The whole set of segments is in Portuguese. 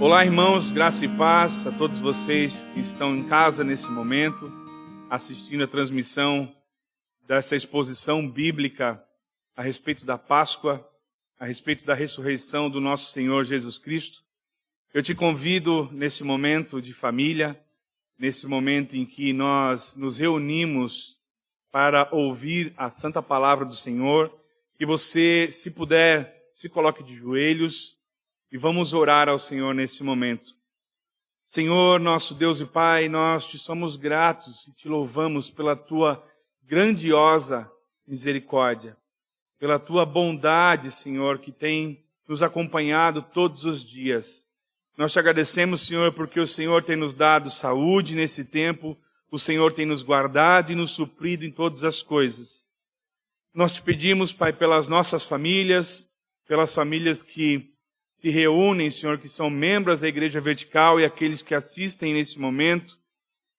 Olá, irmãos, graça e paz a todos vocês que estão em casa nesse momento, assistindo a transmissão dessa exposição bíblica a respeito da Páscoa, a respeito da ressurreição do nosso Senhor Jesus Cristo. Eu te convido nesse momento de família, nesse momento em que nós nos reunimos para ouvir a santa palavra do Senhor, que você, se puder, se coloque de joelhos e vamos orar ao Senhor nesse momento. Senhor, nosso Deus e Pai, nós te somos gratos e te louvamos pela tua grandiosa misericórdia, pela tua bondade, Senhor, que tem nos acompanhado todos os dias. Nós te agradecemos, Senhor, porque o Senhor tem nos dado saúde nesse tempo, o Senhor tem nos guardado e nos suprido em todas as coisas. Nós te pedimos, Pai, pelas nossas famílias, pelas famílias que se reúnem, Senhor, que são membros da Igreja Vertical e aqueles que assistem nesse momento,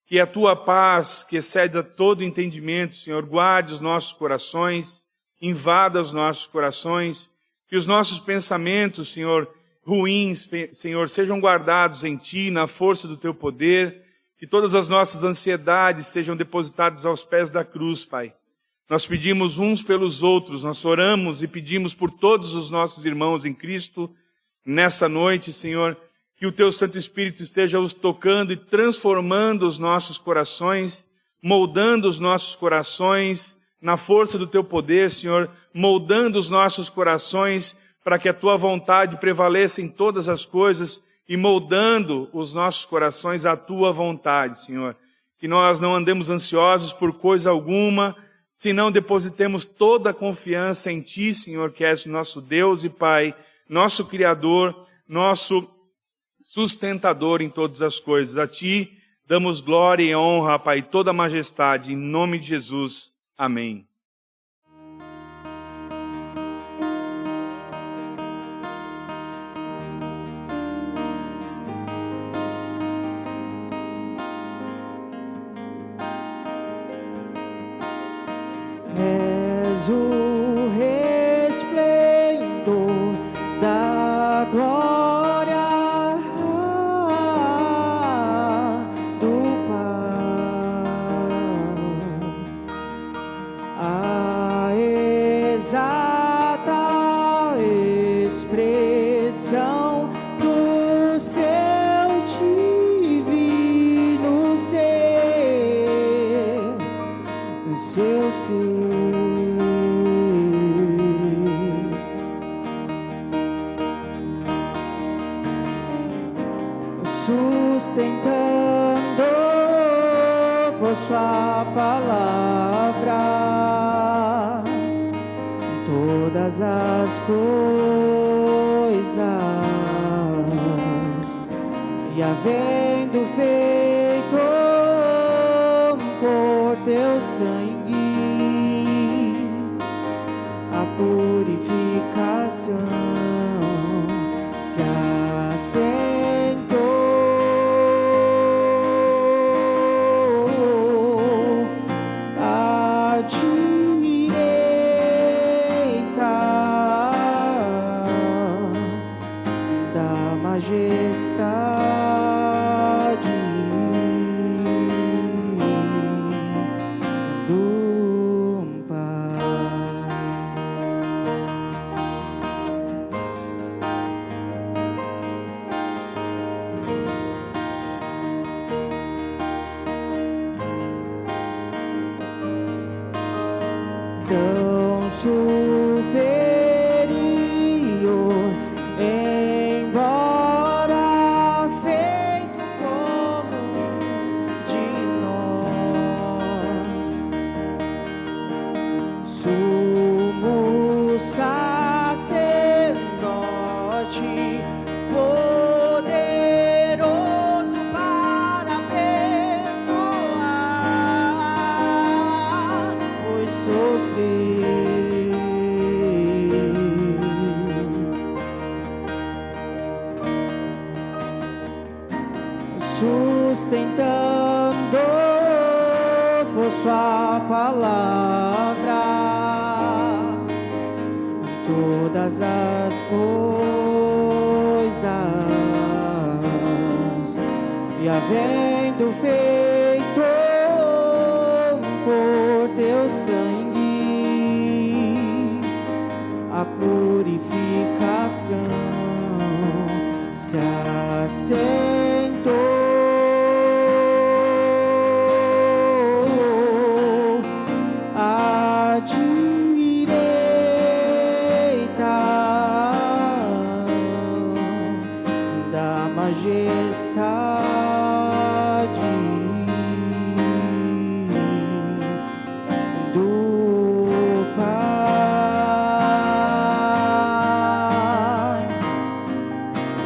que a tua paz, que excede a todo entendimento, Senhor, guarde os nossos corações, invada os nossos corações, que os nossos pensamentos, Senhor, ruins, Senhor, sejam guardados em Ti, na força do Teu poder, que todas as nossas ansiedades sejam depositadas aos pés da cruz, Pai. Nós pedimos uns pelos outros, nós oramos e pedimos por todos os nossos irmãos em Cristo. Nessa noite, Senhor, que o Teu Santo Espírito esteja os tocando e transformando os nossos corações, moldando os nossos corações na força do Teu poder, Senhor, moldando os nossos corações para que a Tua vontade prevaleça em todas as coisas e moldando os nossos corações à Tua vontade, Senhor. Que nós não andemos ansiosos por coisa alguma, senão depositemos toda a confiança em Ti, Senhor, que és o nosso Deus e Pai, nosso Criador, nosso sustentador em todas as coisas. A Ti damos glória e honra, Pai, toda a majestade, em nome de Jesus. Amém. És o resplendor da glória do Pai, a exata expressão do seu divino ser, do seu ser. Sustentando por sua palavra todas as coisas, e havendo feito por Teu sangue a purificação, se assentou à direita da majestade do Pai. Tão superior, embora feito como de nós, sumo sacerdote, poderoso para perdoar, pois sofreu sustentando por sua palavra todas as coisas, coisas, e havendo feito por teu sangue a purificação, se assentou à direita da majestade do Pai,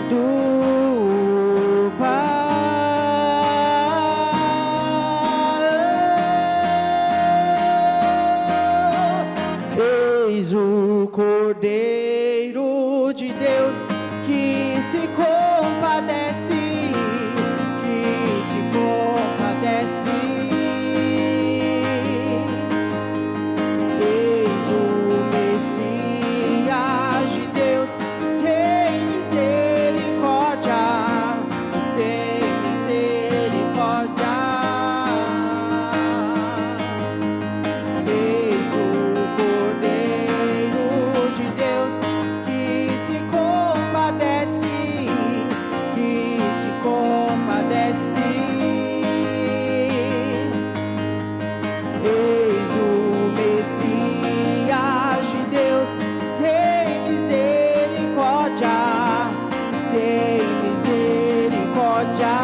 do Pai. Eis o Cordeiro de Deus que se compadece, que se compadece. Eis o Messias de Deus, tem misericórdia, tem misericórdia. Eis o Cordeiro de Deus que se compadece, que se compadece. Eis o Messias de Deus, tem misericórdia, tem misericórdia.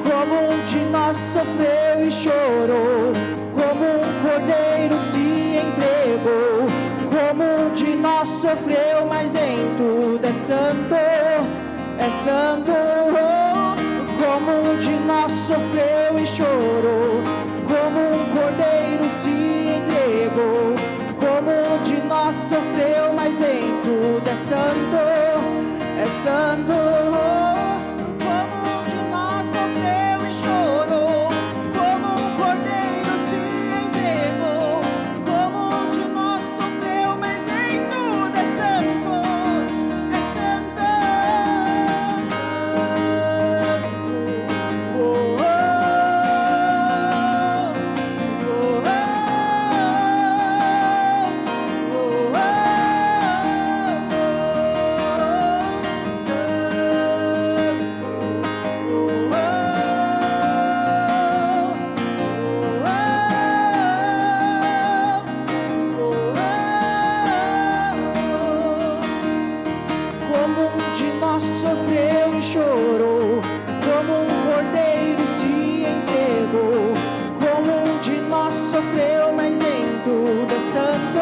Como um de nós sofreu e chorou, como um cordeiro se entregou, como um de nós sofreu, mas em tudo é santo, é santo. Como um de nós sofreu e chorou, como um cordeiro se entregou, como um de nós sofreu, mas em tudo é santo, é santo. Como um de nós sofreu e chorou, como um cordeiro se entregou, como um de nós sofreu, mas em tudo é santo, é santo, santo. Oh, oh, oh, oh, oh, como um de nós sofreu e chorou, como um cordeiro se entregou, como um de nós sofreu, mas em tudo é santo,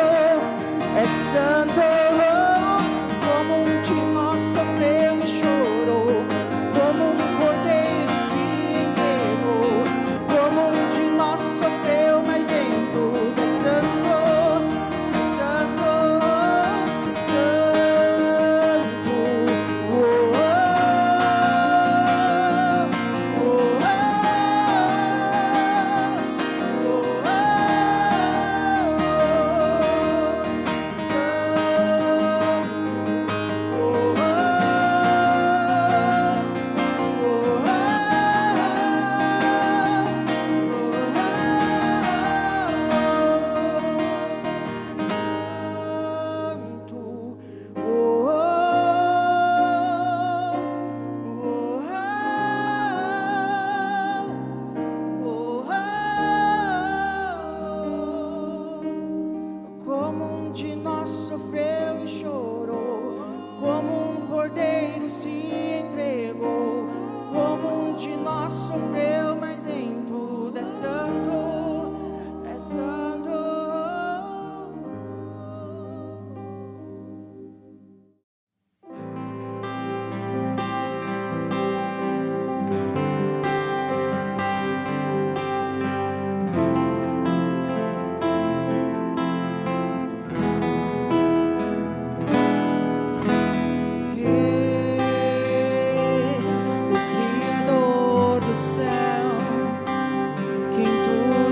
é santo. Como um de nós sofreu e chorou, como um cordeiro se entregou, como um de nós sofreu, mas em tudo é santo, é santo, é santo. Oh, oh, oh, como um de nós sofreu e chorou, como um cordeiro se entregou, como um de nós sofreu, mas em tudo é santo, é santo. O Criador do céu, quem tudo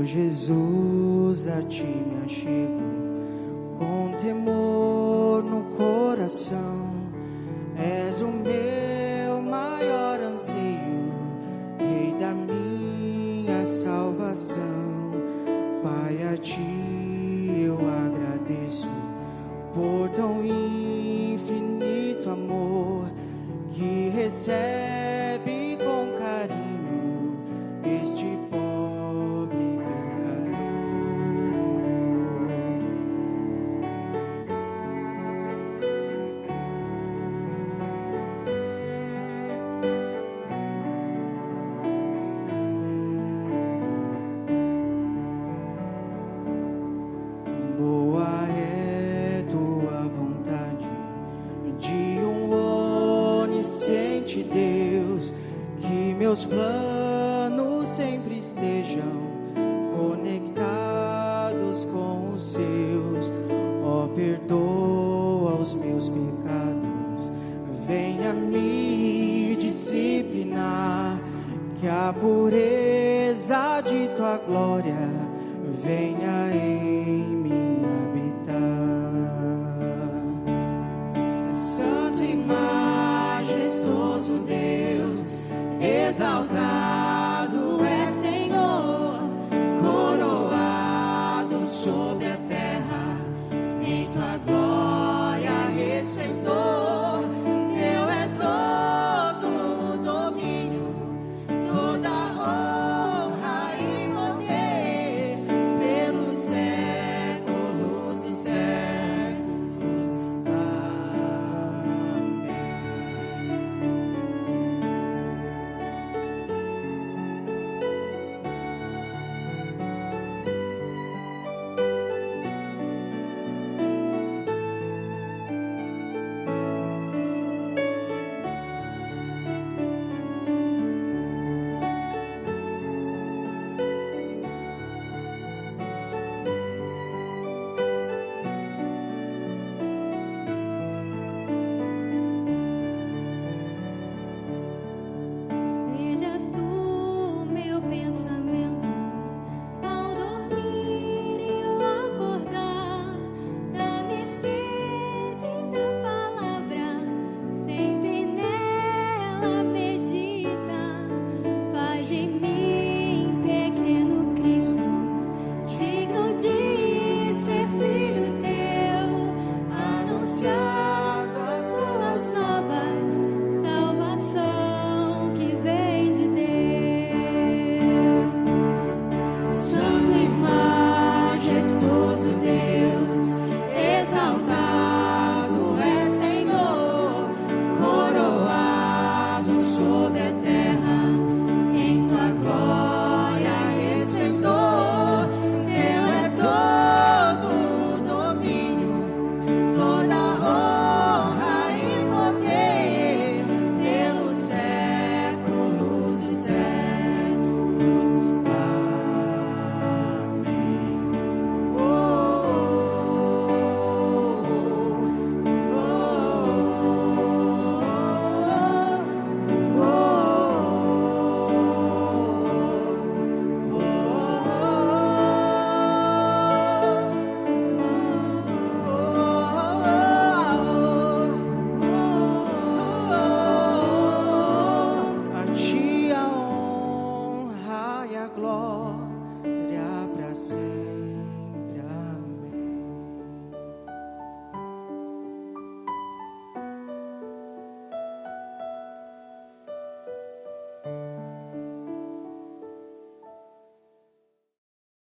Jesus, a ti me achego, com temor no coração. És o meu maior anseio, Rei da minha salvação. Pai, a ti eu agradeço por tão infinito amor que recebe com carinho este pobre pecador. Boa é tua vontade de um onisciente Deus, que meus planos sempre estejam conectados com os seus. Ó, perdoa os meus pecados, venha me disciplinar, que a pureza de tua glória venha em mim habitar. Santo e majestoso Deus, exaltado é Senhor, coroado sobre a terra, em tua glória resplendor. Teu é todo o domínio, toda honra e poder, pelos séculos e séculos. Amém. Vejas tu meu pensamento ao dormir e ao acordar. Dá-me sede da palavra, sempre nela medita. Faz de mim pequeno Cristo, digno de ser filho teu, anunciado as boas novas, salvação que vem de Deus. Santo e majestoso Deus, exaltado é Senhor, coroado sobre a terra, em tua glória resplendor. Teu é todo o domínio, toda honra e poder, pelos séculos e séculos. Amém. Oh, a ti a honra e a glória para sempre. Amém.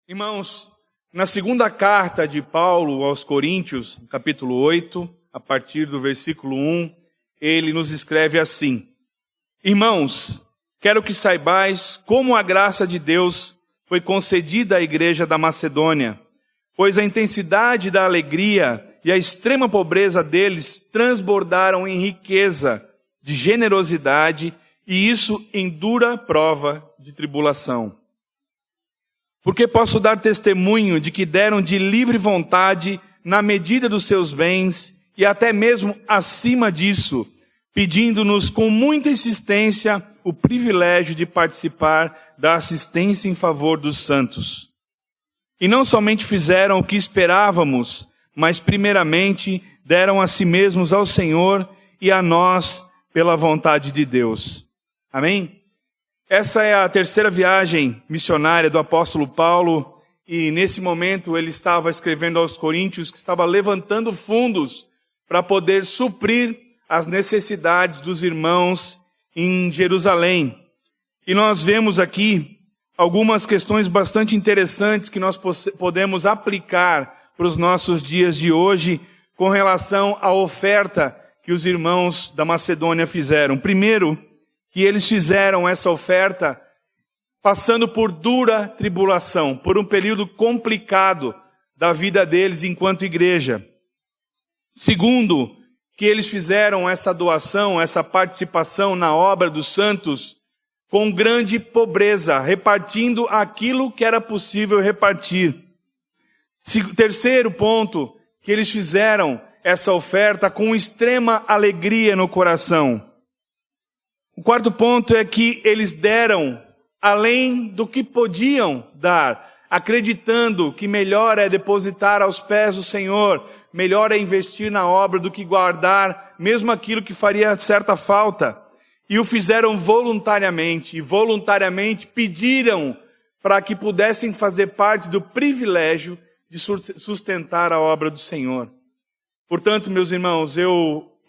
Irmãos, na segunda carta de Paulo aos Coríntios, capítulo 8, a partir do versículo 1, ele nos escreve assim: Irmãos, quero que saibais como a graça de Deus foi concedida à igreja da Macedônia, pois a intensidade da alegria e a extrema pobreza deles transbordaram em riqueza de generosidade, e isso em dura prova de tribulação. Porque posso dar testemunho de que deram de livre vontade, na medida dos seus bens, e até mesmo acima disso, pedindo-nos com muita insistência o privilégio de participar da assistência em favor dos santos. E não somente fizeram o que esperávamos, mas primeiramente deram a si mesmos ao Senhor e a nós pela vontade de Deus. Amém? Essa é a terceira viagem missionária do apóstolo Paulo, e nesse momento ele estava escrevendo aos coríntios que estava levantando fundos para poder suprir as necessidades dos irmãos em Jerusalém. E nós vemos aqui algumas questões bastante interessantes que nós podemos aplicar para os nossos dias de hoje com relação à oferta que os irmãos da Macedônia fizeram. Primeiro, que eles fizeram essa oferta passando por dura tribulação, por um período complicado da vida deles enquanto igreja. Segundo, que eles fizeram essa doação, essa participação na obra dos santos com grande pobreza, repartindo aquilo que era possível repartir. Terceiro ponto, que eles fizeram essa oferta com extrema alegria no coração. O quarto ponto é que eles deram além do que podiam dar, acreditando que melhor é depositar aos pés do Senhor, melhor é investir na obra do que guardar, mesmo aquilo que faria certa falta. E o fizeram voluntariamente, e voluntariamente pediram para que pudessem fazer parte do privilégio de sustentar a obra do Senhor. Portanto, meus irmãos,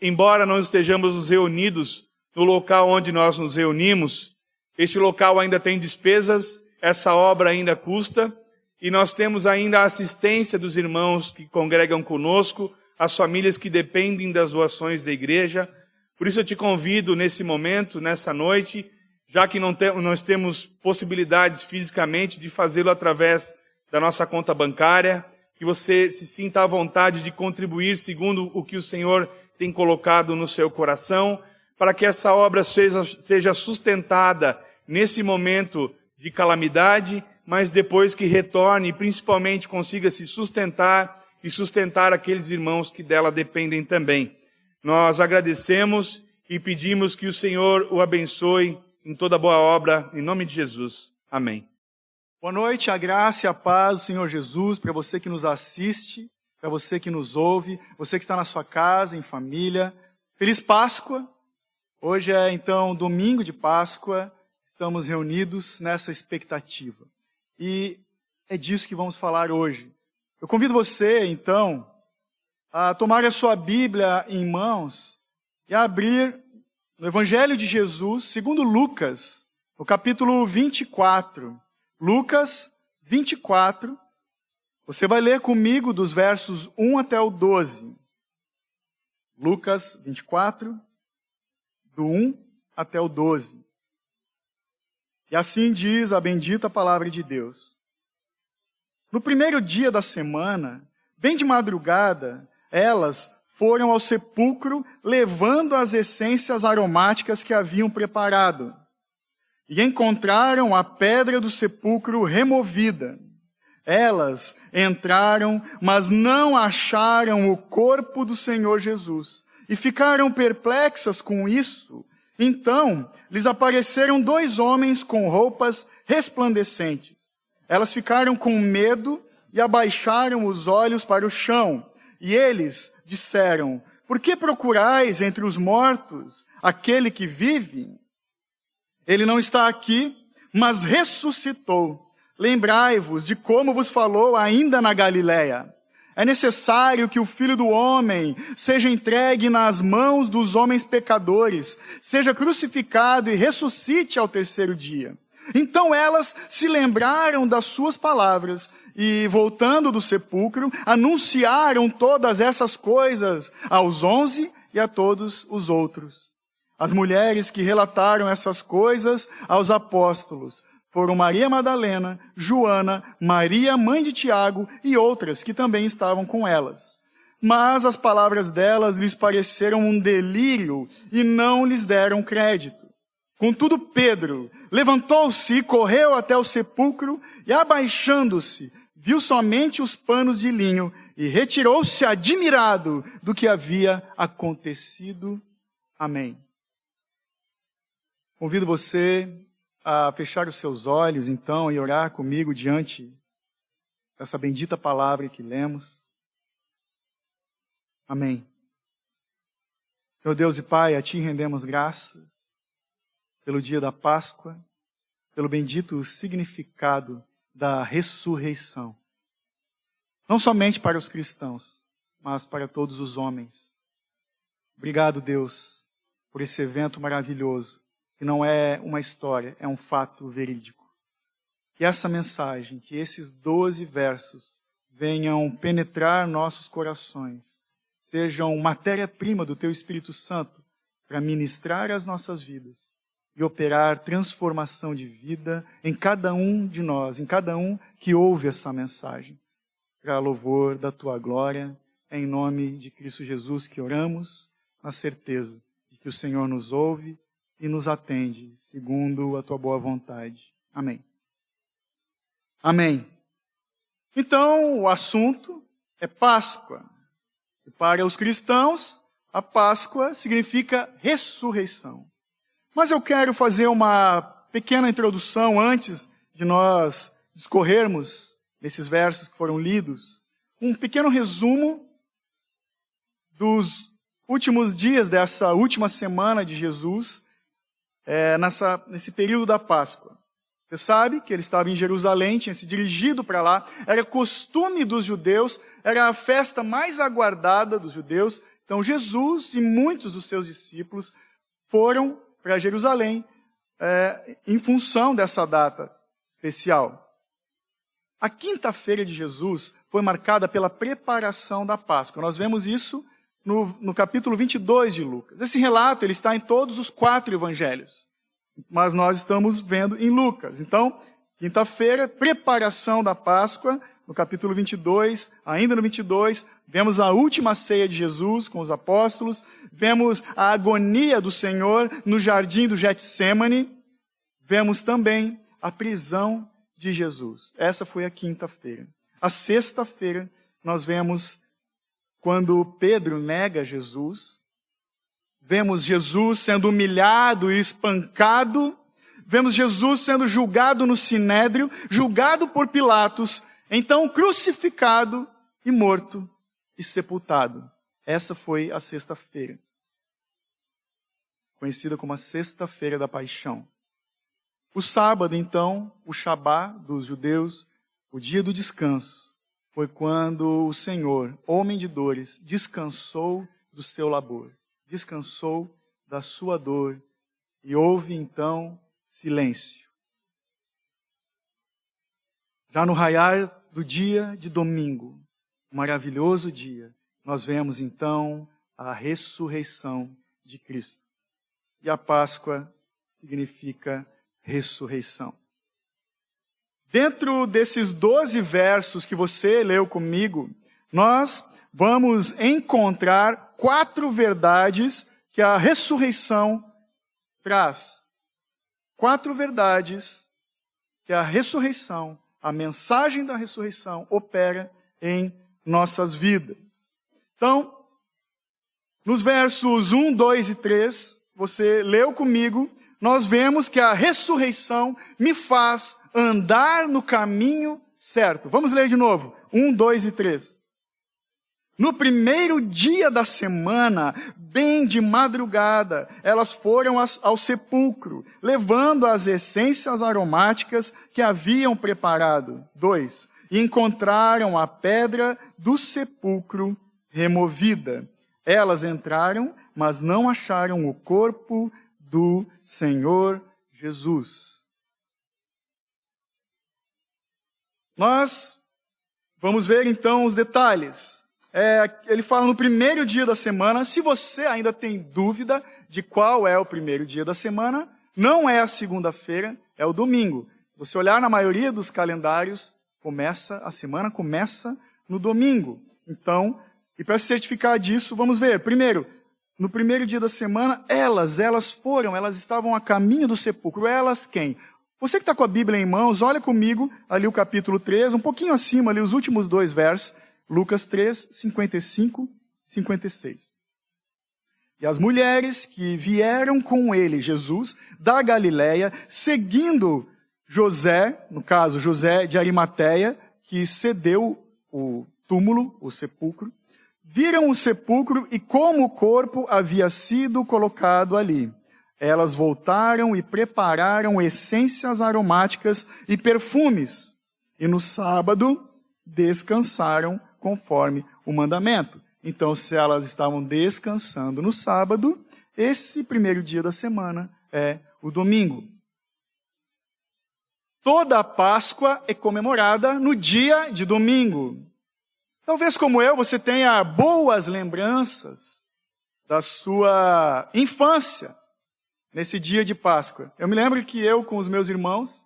embora não estejamos reunidos no local onde nós nos reunimos, este local ainda tem despesas, essa obra ainda custa, e nós temos ainda a assistência dos irmãos que congregam conosco, as famílias que dependem das doações da igreja. Por isso eu te convido nesse momento, nessa noite, já que nós temos possibilidades fisicamente de fazê-lo através da nossa conta bancária, que você se sinta à vontade de contribuir segundo o que o Senhor tem colocado no seu coração, para que essa obra seja sustentada nesse momento de calamidade, mas depois que retorne e principalmente consiga se sustentar e sustentar aqueles irmãos que dela dependem também. Nós agradecemos e pedimos que o Senhor o abençoe em toda boa obra, em nome de Jesus. Amém. Boa noite, a graça e a paz do Senhor Jesus, para você que nos assiste, para você que nos ouve, você que está na sua casa, em família. Feliz Páscoa! Hoje é então domingo de Páscoa, estamos reunidos nessa expectativa. E é disso que vamos falar hoje. Eu convido você, então, a tomar a sua Bíblia em mãos e a abrir no Evangelho de Jesus, segundo Lucas, no capítulo 24. Lucas 24, você vai ler comigo dos versos 1 até o 12. Lucas 24, do 1 até o 12. E assim diz a bendita palavra de Deus. No primeiro dia da semana, bem de madrugada, elas foram ao sepulcro levando as essências aromáticas que haviam preparado. E encontraram a pedra do sepulcro removida. Elas entraram, mas não acharam o corpo do Senhor Jesus. E ficaram perplexas com isso. Então, lhes apareceram 2 homens com roupas resplandecentes. Elas ficaram com medo e abaixaram os olhos para o chão. E eles disseram: por que procurais entre os mortos aquele que vive? Ele não está aqui, mas ressuscitou. Lembrai-vos de como vos falou ainda na Galileia. É necessário que o Filho do Homem seja entregue nas mãos dos homens pecadores, seja crucificado e ressuscite ao 3º dia. Então elas se lembraram das suas palavras e, voltando do sepulcro, anunciaram todas essas coisas aos 11 e a todos os outros. As mulheres que relataram essas coisas aos apóstolos foram Maria Madalena, Joana, Maria, mãe de Tiago, e outras que também estavam com elas. Mas as palavras delas lhes pareceram um delírio e não lhes deram crédito. Contudo, Pedro levantou-se e correu até o sepulcro e, abaixando-se, viu somente os panos de linho e retirou-se admirado do que havia acontecido. Amém. Convido você a fechar os seus olhos, então, e orar comigo diante dessa bendita palavra que lemos. Amém. Meu Deus e Pai, a Ti rendemos graças pelo dia da Páscoa, pelo bendito significado da ressurreição. Não somente para os cristãos, mas para todos os homens. Obrigado, Deus, por esse evento maravilhoso, que não é uma história, é um fato verídico. Que essa mensagem, que esses 12 versos venham penetrar nossos corações, sejam matéria-prima do Teu Espírito Santo para ministrar as nossas vidas e operar transformação de vida em cada um de nós, em cada um que ouve essa mensagem. Para louvor da Tua glória, é em nome de Cristo Jesus que oramos, na certeza de que o Senhor nos ouve e nos atende, segundo a Tua boa vontade. Amém. Amém. Então, o assunto é Páscoa. E para os cristãos, a Páscoa significa ressurreição. Mas eu quero fazer uma pequena introdução antes de nós discorrermos nesses versos que foram lidos. Um pequeno resumo dos últimos dias dessa última semana de Jesus, nesse período da Páscoa. Você sabe que ele estava em Jerusalém, tinha se dirigido para lá, era costume dos judeus, era a festa mais aguardada dos judeus. Então Jesus e muitos dos seus discípulos foram para Jerusalém em função dessa data especial. A quinta-feira de Jesus foi marcada pela preparação da Páscoa. Nós vemos isso no capítulo 22 de Lucas. Esse relato ele está em todos os 4 evangelhos, mas nós estamos vendo em Lucas. Então, quinta-feira, preparação da Páscoa, no capítulo 22, ainda no 22, vemos a última ceia de Jesus com os apóstolos, vemos a agonia do Senhor no jardim do Getsêmani, vemos também a prisão de Jesus. Essa foi a quinta-feira. A sexta-feira, nós vemos quando Pedro nega Jesus, vemos Jesus sendo humilhado e espancado, vemos Jesus sendo julgado no Sinédrio, julgado por Pilatos, então crucificado e morto e sepultado. Essa foi a sexta-feira, conhecida como a sexta-feira da paixão. O sábado, então, o Shabá dos judeus, o dia do descanso, foi quando o Senhor, homem de dores, descansou do seu labor, descansou da sua dor e houve, então, silêncio. Já no raiar do dia de domingo, um maravilhoso dia, nós vemos, então, a ressurreição de Cristo. E a Páscoa significa ressurreição. Dentro desses 12 versos que você leu comigo, nós vamos encontrar 4 verdades que a ressurreição traz. 4 verdades que a ressurreição, a mensagem da ressurreição, opera em nossas vidas. Então, nos versos 1, 2 e 3, você leu comigo, nós vemos que a ressurreição me faz andar no caminho certo. Vamos ler de novo. 1, 2 e 3. No primeiro dia da semana, bem de madrugada, elas foram ao sepulcro, levando as essências aromáticas que haviam preparado. 2. E encontraram a pedra do sepulcro removida. Elas entraram, mas não acharam o corpo do Senhor Jesus. Nós vamos ver então os detalhes. Ele fala no primeiro dia da semana. Se você ainda tem dúvida de qual é o primeiro dia da semana, não é a segunda-feira, é o domingo. Se você olhar na maioria dos calendários, a semana começa no domingo. Então, e para se certificar disso, vamos ver. Primeiro, no primeiro dia da semana, elas estavam a caminho do sepulcro. Elas quem? Você que está com a Bíblia em mãos, olha comigo ali o capítulo 3, um pouquinho acima ali, os últimos 2 versos. Lucas 3, 55, 56. E as mulheres que vieram com ele, Jesus, da Galileia, seguindo José, no caso José de Arimateia, que cedeu o túmulo, o sepulcro, viram o sepulcro e como o corpo havia sido colocado ali. Elas voltaram e prepararam essências aromáticas e perfumes. E no sábado descansaram conforme o mandamento. Então, se elas estavam descansando no sábado, esse primeiro dia da semana é o domingo. Toda a Páscoa é comemorada no dia de domingo. Talvez como eu, você tenha boas lembranças da sua infância nesse dia de Páscoa. Eu me lembro que eu, com os meus irmãos,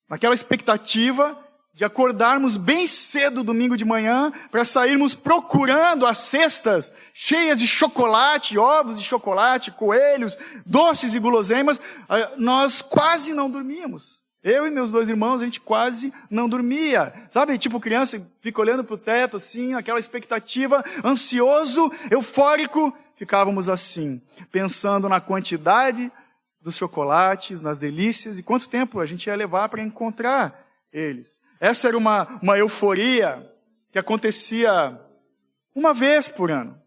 naquela expectativa de acordarmos bem cedo domingo de manhã para sairmos procurando as cestas cheias de chocolate, ovos de chocolate, coelhos, doces e guloseimas, nós quase não dormíamos. Eu e meus 2 irmãos, a gente quase não dormia. Sabe, tipo criança, fica olhando para o teto assim, aquela expectativa, ansioso, eufórico. Ficávamos assim, pensando na quantidade dos chocolates, nas delícias, e quanto tempo a gente ia levar para encontrar eles. Essa era uma euforia que acontecia uma vez por ano.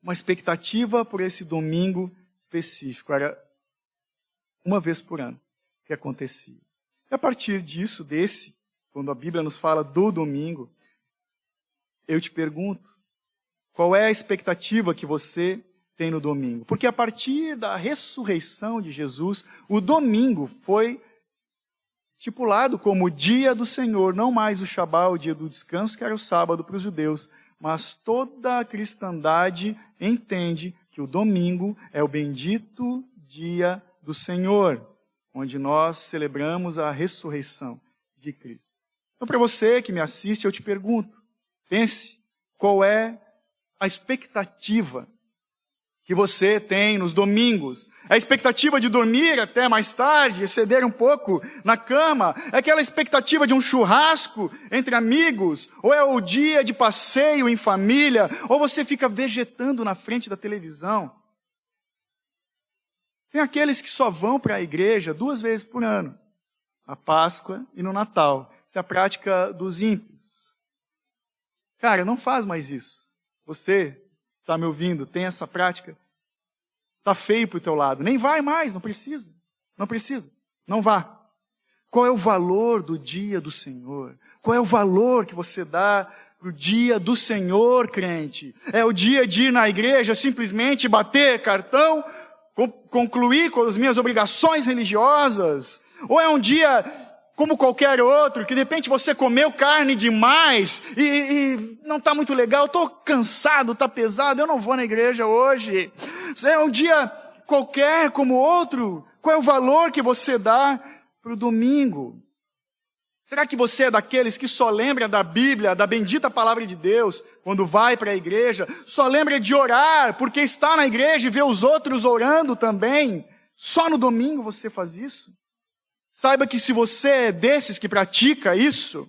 Uma expectativa por esse domingo específico. Era uma vez por ano que acontecia. E a partir disso, quando a Bíblia nos fala do domingo, eu te pergunto, qual é a expectativa que você tem no domingo? Porque a partir da ressurreição de Jesus, o domingo foi estipulado como o dia do Senhor, não mais o Shabá, o dia do descanso, que era o sábado para os judeus, mas toda a cristandade entende que o domingo é o bendito dia do Senhor, onde nós celebramos a ressurreição de Cristo. Então, para você que me assiste, eu te pergunto, pense, qual é a expectativa que você tem nos domingos? A expectativa de dormir até mais tarde, exceder um pouco na cama? É aquela expectativa de um churrasco entre amigos? Ou é o dia de passeio em família? Ou você fica vegetando na frente da televisão? Tem aqueles que só vão para a igreja 2 vezes por ano, na Páscoa e no Natal. Essa é a prática dos ímpios. Cara, não faz mais isso. Você está me ouvindo, tem essa prática? Está feio para o teu lado. Nem vai mais, não precisa. Não precisa. Não vá. Qual é o valor do dia do Senhor? Qual é o valor que você dá para o dia do Senhor, crente? É o dia de ir na igreja, simplesmente bater cartão, concluir com as minhas obrigações religiosas? Ou é um dia como qualquer outro, que de repente você comeu carne demais e não está muito legal, estou cansado, está pesado, eu não vou na igreja hoje. É um dia qualquer como outro. Qual é o valor que você dá para o domingo? Será que você é daqueles que só lembra da Bíblia, da bendita palavra de Deus, quando vai para a igreja? Só lembra de orar, porque está na igreja e vê os outros orando também? Só no domingo você faz isso? Saiba que se você é desses que pratica isso,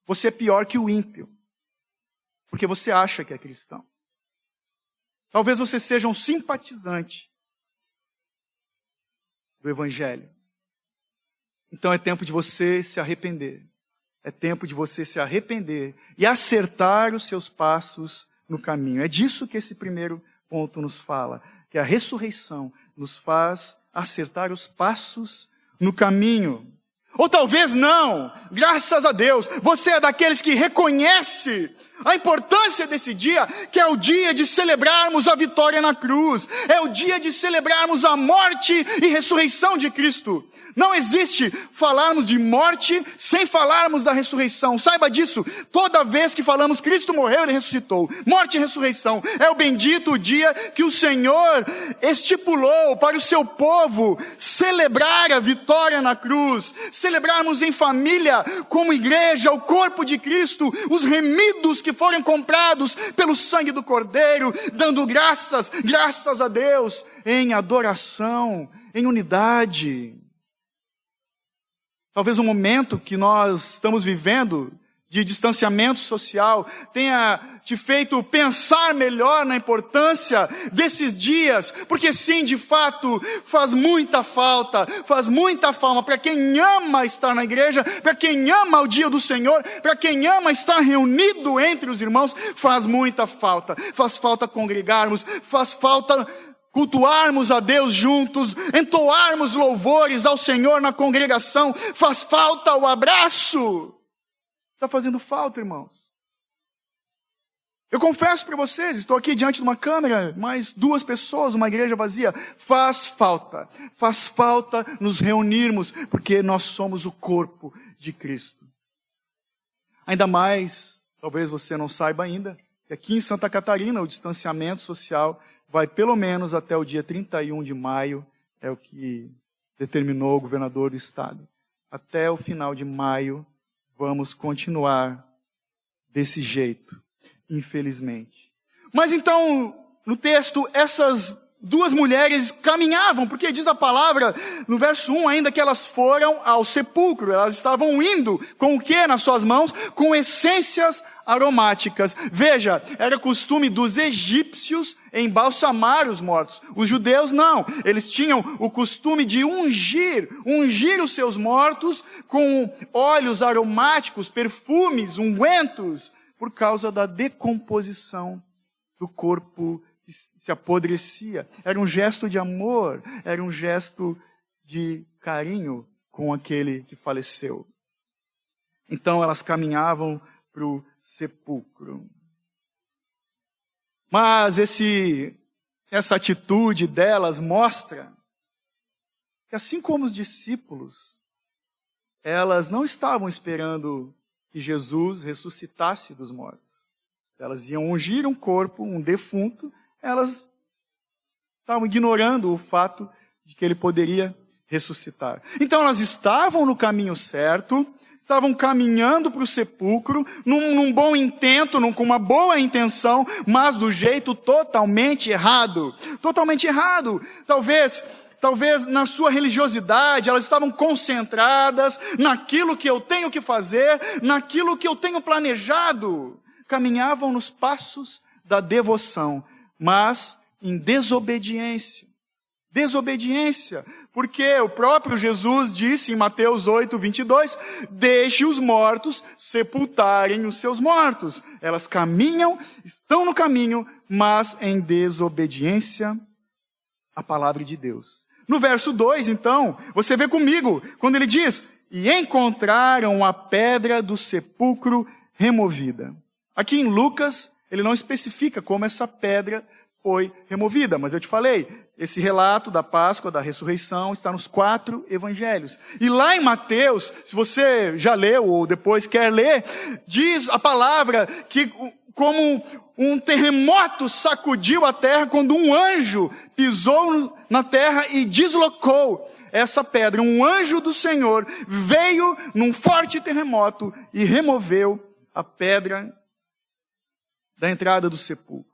você é pior que o ímpio. Porque você acha que é cristão. Talvez você seja um simpatizante do Evangelho. Então é tempo de você se arrepender. É tempo de você se arrepender e acertar os seus passos no caminho. É disso que esse primeiro ponto nos fala. Que a ressurreição nos faz acertar os passos no caminho. Ou talvez não, graças a Deus, você é daqueles que reconhece a importância desse dia, que é o dia de celebrarmos a vitória na cruz, é o dia de celebrarmos a morte e ressurreição de Cristo. Não existe falarmos de morte sem falarmos da ressurreição. Saiba disso. Toda vez que falamos Cristo morreu, Ele ressuscitou. Morte e ressurreição. É o bendito dia que o Senhor estipulou para o seu povo celebrar a vitória na cruz. Celebrarmos em família, como igreja, o corpo de Cristo, os remidos que foram comprados pelo sangue do Cordeiro, dando graças a Deus, em adoração, em unidade. Talvez o momento que nós estamos vivendo de distanciamento social tenha te feito pensar melhor na importância desses dias, porque sim, de fato, faz muita falta para quem ama estar na igreja, para quem ama o dia do Senhor, para quem ama estar reunido entre os irmãos, faz muita falta. Faz falta congregarmos, faz falta cultuarmos a Deus juntos, entoarmos louvores ao Senhor na congregação, faz falta o abraço. Está fazendo falta, irmãos. Eu confesso para vocês, estou aqui diante de uma câmera, mais 2 pessoas, uma igreja vazia. Faz falta nos reunirmos, porque nós somos o corpo de Cristo. Ainda mais, talvez você não saiba ainda, que aqui em Santa Catarina o distanciamento social vai pelo menos até o dia 31 de maio, é o que determinou o governador do estado. Até o final de maio, vamos continuar desse jeito, infelizmente. Mas então, no texto, essas 2 mulheres caminhavam, porque diz a palavra, no verso 1 ainda, que elas foram ao sepulcro. Elas estavam indo com o que nas suas mãos? Com essências aromáticas. Veja, era costume dos egípcios embalsamar os mortos. Os judeus não. Eles tinham o costume de ungir os seus mortos com óleos aromáticos, perfumes, ungüentos, por causa da decomposição do corpo que se apodrecia. Era um gesto de amor, era um gesto de carinho com aquele que faleceu. Então elas caminhavam para o sepulcro. Mas essa atitude delas mostra que, assim como os discípulos, elas não estavam esperando que Jesus ressuscitasse dos mortos. Elas iam ungir um corpo, um defunto, elas estavam ignorando o fato de que ele poderia ressuscitar. Então elas estavam no caminho certo, estavam caminhando para o sepulcro, num bom intento, com uma boa intenção, mas do jeito totalmente errado. Totalmente errado. Talvez na sua religiosidade, elas estavam concentradas naquilo que eu tenho que fazer, naquilo que eu tenho planejado. Caminhavam nos passos da devoção, mas em desobediência. Desobediência. Porque o próprio Jesus disse em Mateus 8:22, deixe os mortos sepultarem os seus mortos. Elas caminham, estão no caminho, mas em desobediência à palavra de Deus. No verso 2, então, você vê comigo, quando ele diz, e encontraram a pedra do sepulcro removida. Aqui em Lucas, ele não especifica como essa pedra foi removida, mas eu te falei, esse relato da Páscoa, da ressurreição, está nos 4 evangelhos. E lá em Mateus, se você já leu ou depois quer ler, diz a palavra que como um terremoto sacudiu a terra quando um anjo pisou na terra e deslocou essa pedra. Um anjo do Senhor veio num forte terremoto e removeu a pedra da entrada do sepulcro.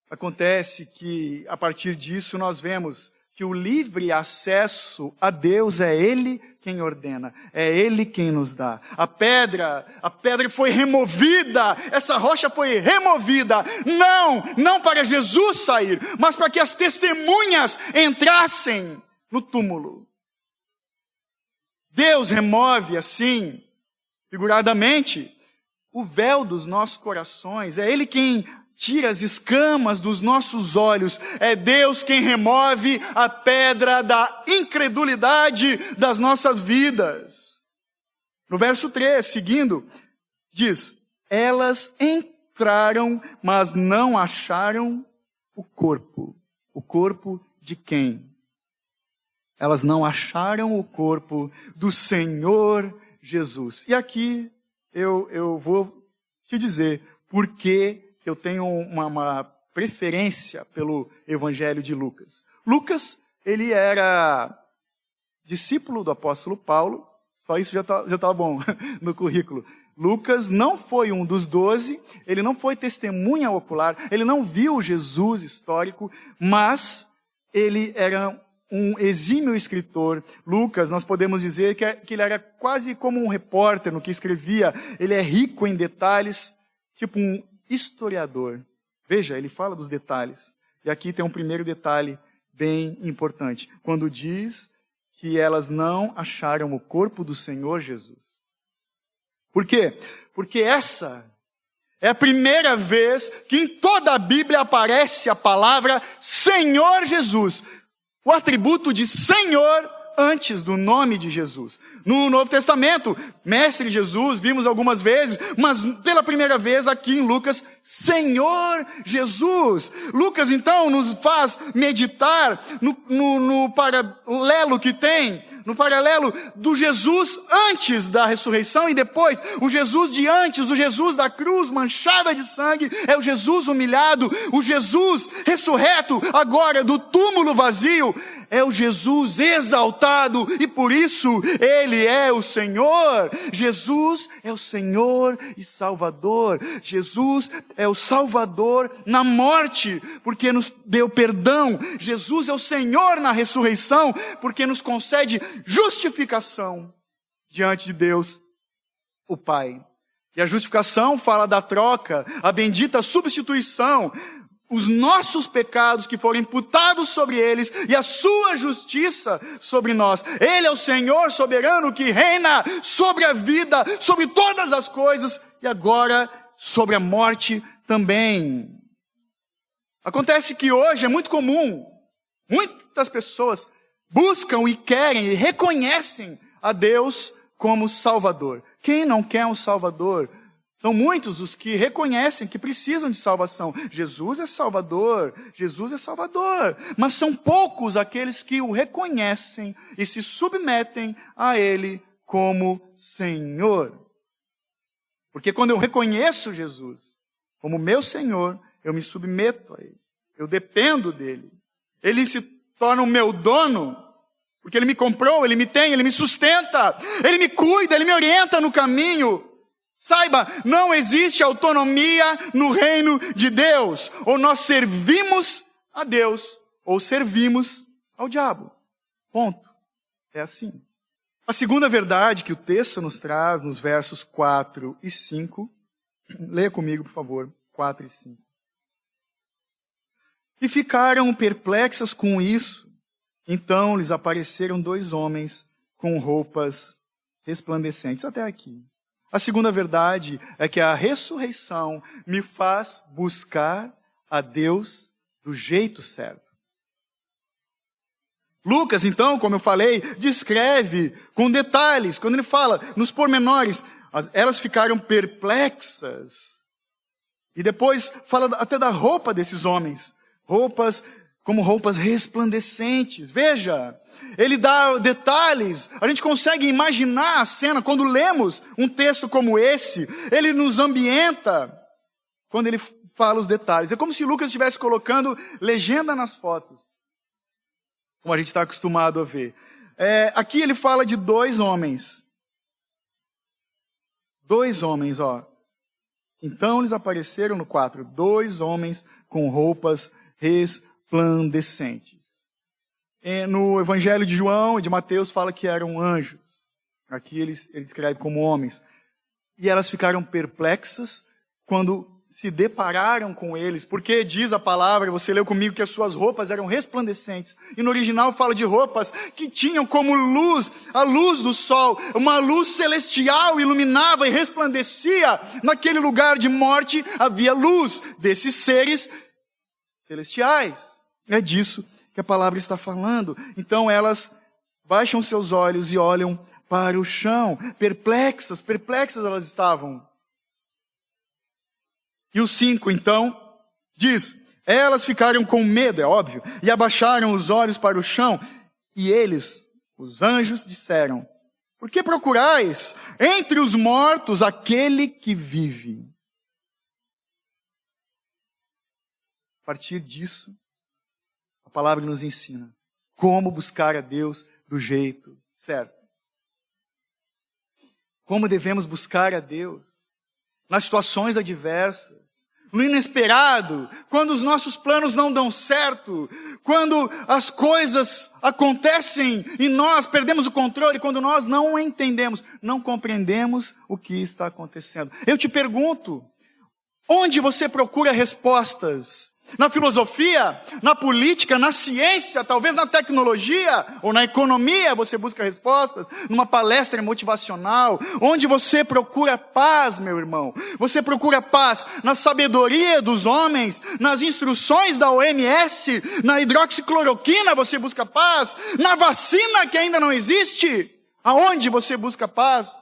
Acontece que, a partir disso, nós vemos que o livre acesso a Deus é Ele quem ordena, é Ele quem nos dá. A pedra foi removida, essa rocha foi removida, não para Jesus sair, mas para que as testemunhas entrassem no túmulo. Deus remove assim, figuradamente, o véu dos nossos corações, é Ele quem tira as escamas dos nossos olhos. É Deus quem remove a pedra da incredulidade das nossas vidas. No verso 3, seguindo, diz, elas entraram, mas não acharam o corpo. O corpo de quem? Elas não acharam o corpo do Senhor Jesus. E aqui eu vou te dizer por que eu tenho uma preferência pelo Evangelho de Lucas. Lucas, ele era discípulo do apóstolo Paulo, só isso já tá bom no currículo. Lucas não foi um dos 12, ele não foi testemunha ocular, ele não viu Jesus histórico, mas ele era um exímio escritor. Lucas, nós podemos dizer que ele era quase como um repórter no que escrevia. Ele é rico em detalhes, tipo um historiador. Veja, ele fala dos detalhes. E aqui tem um primeiro detalhe bem importante. Quando diz que elas não acharam o corpo do Senhor Jesus. Por quê? Porque essa é a primeira vez que em toda a Bíblia aparece a palavra Senhor Jesus. O atributo de Senhor antes do nome de Jesus. No Novo Testamento, Mestre Jesus, vimos algumas vezes, mas pela primeira vez aqui em Lucas, Senhor Jesus. Lucas, então, nos faz meditar no paralelo que tem, no paralelo do Jesus antes da ressurreição e depois, o Jesus de antes, o Jesus da cruz manchada de sangue, é o Jesus humilhado, o Jesus ressurreto agora do túmulo vazio, é o Jesus exaltado e por isso Ele é o Senhor. Jesus é o Senhor e Salvador. Jesus é o Salvador na morte, porque nos deu perdão. Jesus é o Senhor na ressurreição, porque nos concede justificação diante de Deus, o Pai. E a justificação fala da troca, a bendita substituição, os nossos pecados que foram imputados sobre eles e a sua justiça sobre nós. Ele é o Senhor soberano que reina sobre a vida, sobre todas as coisas e agora sobre a morte também. Acontece que hoje é muito comum, muitas pessoas buscam e querem e reconhecem a Deus como Salvador. Quem não quer um Salvador? São muitos os que reconhecem que precisam de salvação. Jesus é Salvador, Jesus é Salvador. Mas são poucos aqueles que o reconhecem e se submetem a Ele como Senhor. Porque quando eu reconheço Jesus como meu Senhor, eu me submeto a Ele. Eu dependo dEle. Ele se torna o meu dono, porque Ele me comprou, Ele me tem, Ele me sustenta, Ele me cuida, Ele me orienta no caminho. Saiba, não existe autonomia no reino de Deus. Ou nós servimos a Deus, ou servimos ao diabo. Ponto. É assim. A segunda verdade que o texto nos traz nos versos 4 e 5. Leia comigo, por favor, 4 e 5. E ficaram perplexas com isso. Então lhes apareceram 2 homens com roupas resplandecentes. Até aqui. A segunda verdade é que a ressurreição me faz buscar a Deus do jeito certo. Lucas, então, como eu falei, descreve com detalhes, quando ele fala nos pormenores, elas ficaram perplexas. E depois fala até da roupa desses homens, como roupas resplandecentes. Veja, ele dá detalhes. A gente consegue imaginar a cena quando lemos um texto como esse. Ele nos ambienta quando ele fala os detalhes. É como se Lucas estivesse colocando legenda nas fotos, como a gente está acostumado a ver. Aqui ele fala de 2 homens. 2 homens, ó. Então eles apareceram no 4. 2 homens com roupas resplandecentes. No Evangelho de João e de Mateus fala que eram anjos. Aqui ele descreve como homens. E elas ficaram perplexas quando se depararam com eles, porque diz a palavra, você leu comigo, que as suas roupas eram resplandecentes. E no original fala de roupas que tinham como luz, a luz do sol, uma luz celestial iluminava e resplandecia. Naquele lugar de morte havia luz desses seres celestiais. É disso que a palavra está falando. Então elas baixam seus olhos e olham para o chão. Perplexas elas estavam. E o 5, então, diz, elas ficaram com medo, é óbvio, e abaixaram os olhos para o chão. E eles, os anjos, disseram, por que procurais entre os mortos aquele que vive? A partir disso, a palavra nos ensina como buscar a Deus do jeito certo. Como devemos buscar a Deus nas situações adversas, no inesperado, quando os nossos planos não dão certo, quando as coisas acontecem e nós perdemos o controle, quando nós não entendemos, não compreendemos o que está acontecendo. Eu te pergunto, onde você procura respostas? Na filosofia, na política, na ciência, talvez na tecnologia ou na economia você busca respostas, numa palestra motivacional, onde você procura paz, meu irmão. Você procura paz na sabedoria dos homens, nas instruções da OMS, na hidroxicloroquina você busca paz, na vacina que ainda não existe. Aonde você busca paz?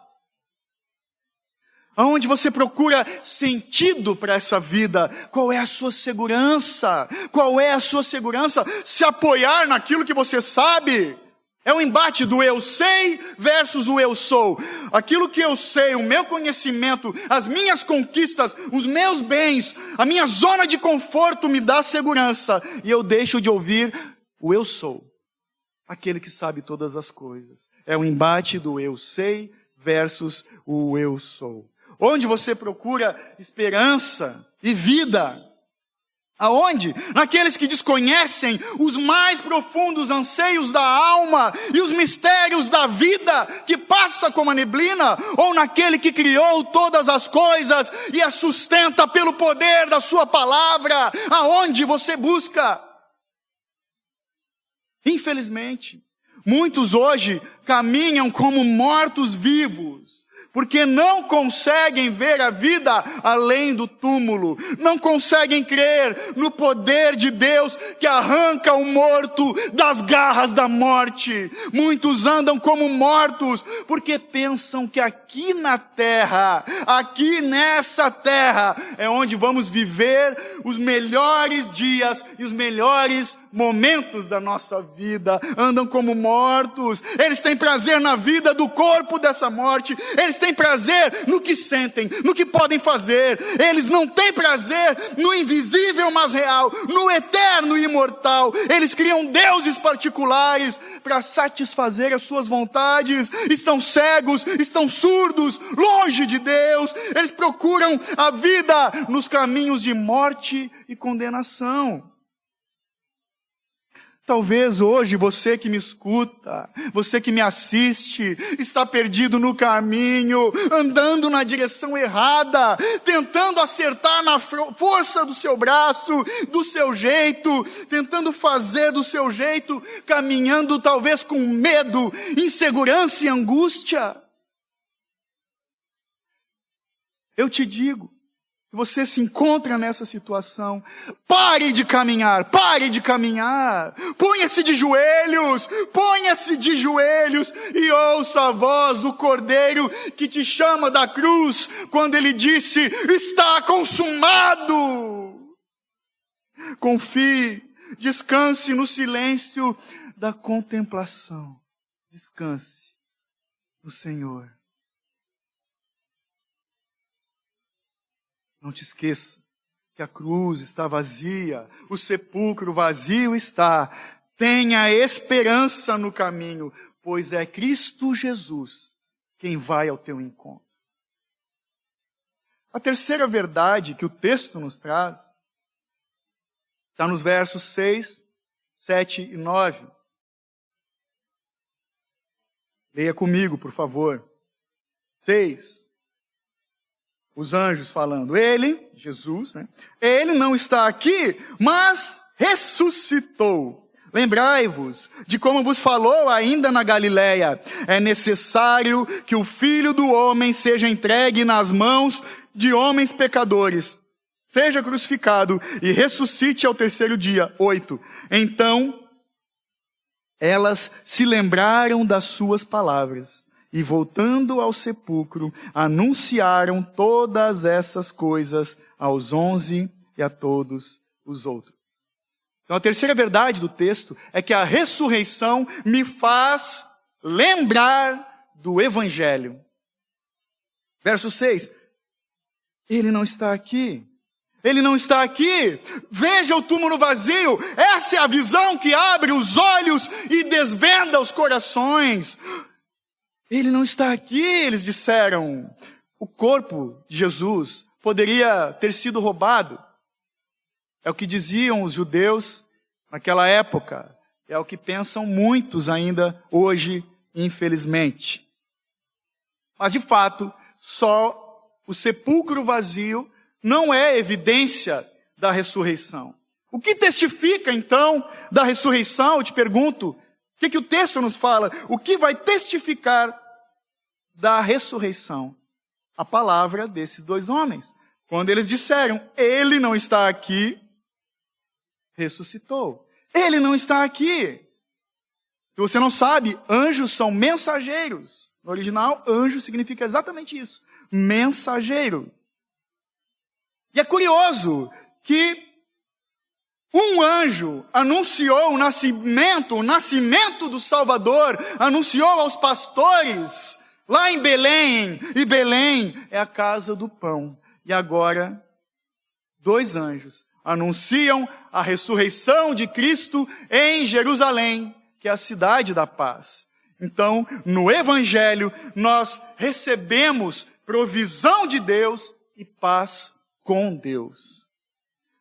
Aonde você procura sentido para essa vida? Qual é a sua segurança? Qual é a sua segurança? Se apoiar naquilo que você sabe. É o embate do eu sei versus o eu sou. Aquilo que eu sei, o meu conhecimento, as minhas conquistas, os meus bens, a minha zona de conforto me dá segurança. E eu deixo de ouvir o eu sou. Aquele que sabe todas as coisas. É o embate do eu sei versus o eu sou. Onde você procura esperança e vida? Aonde? Naqueles que desconhecem os mais profundos anseios da alma e os mistérios da vida que passa como a neblina? Ou naquele que criou todas as coisas e as sustenta pelo poder da sua palavra? Aonde você busca? Infelizmente, muitos hoje caminham como mortos-vivos, porque não conseguem ver a vida além do túmulo. Não conseguem crer no poder de Deus que arranca o morto das garras da morte. Muitos andam como mortos porque pensam que aqui na terra, aqui nessa terra, é onde vamos viver os melhores dias e os melhores momentos da nossa vida. Andam como mortos. Eles têm prazer na vida do corpo dessa morte. Eles têm prazer no que sentem, no que podem fazer. Eles não têm prazer no invisível, mas real, no eterno e imortal. Eles criam deuses particulares para satisfazer as suas vontades. Estão cegos, estão surdos, longe de Deus. Eles procuram a vida nos caminhos de morte e condenação. Talvez hoje você que me escuta, você que me assiste, está perdido no caminho, andando na direção errada, tentando acertar na força do seu braço, do seu jeito, tentando fazer do seu jeito, caminhando talvez com medo, insegurança e angústia. Eu te digo, se você se encontra nessa situação, pare de caminhar, ponha-se de joelhos e ouça a voz do Cordeiro que te chama da cruz, quando ele disse, está consumado. Confie, descanse no silêncio da contemplação, descanse no Senhor. Não te esqueça que a cruz está vazia, o sepulcro vazio está. Tenha esperança no caminho, pois é Cristo Jesus quem vai ao teu encontro. A terceira verdade que o texto nos traz está nos versos 6, 7 e 9. Leia comigo, por favor. 6. Os anjos falando, ele, Jesus, né? Ele não está aqui, mas ressuscitou. Lembrai-vos de como vos falou ainda na Galileia. É necessário que o Filho do Homem seja entregue nas mãos de homens pecadores, seja crucificado e ressuscite ao terceiro dia. 8. Então, elas se lembraram das suas palavras. E voltando ao sepulcro, anunciaram todas essas coisas aos 11 e a todos os outros. Então a terceira verdade do texto é que a ressurreição me faz lembrar do Evangelho. Verso 6. Ele não está aqui. Ele não está aqui. Veja o túmulo vazio. Essa é a visão que abre os olhos e desvenda os corações. Ele não está aqui, eles disseram. O corpo de Jesus poderia ter sido roubado. É o que diziam os judeus naquela época. É o que pensam muitos ainda hoje, infelizmente. Mas, de fato, só o sepulcro vazio não é evidência da ressurreição. O que testifica, então, da ressurreição? Eu te pergunto, o que o texto nos fala? O que vai testificar da ressurreição? A palavra desses dois homens. Quando eles disseram, ele não está aqui, ressuscitou. Ele não está aqui. Se você não sabe, anjos são mensageiros. No original, anjo significa exatamente isso. Mensageiro. E é curioso que um anjo anunciou o nascimento do Salvador, anunciou aos pastores lá em Belém, e Belém é a casa do pão. E agora, dois anjos anunciam a ressurreição de Cristo em Jerusalém, que é a cidade da paz. Então, no Evangelho, nós recebemos provisão de Deus e paz com Deus.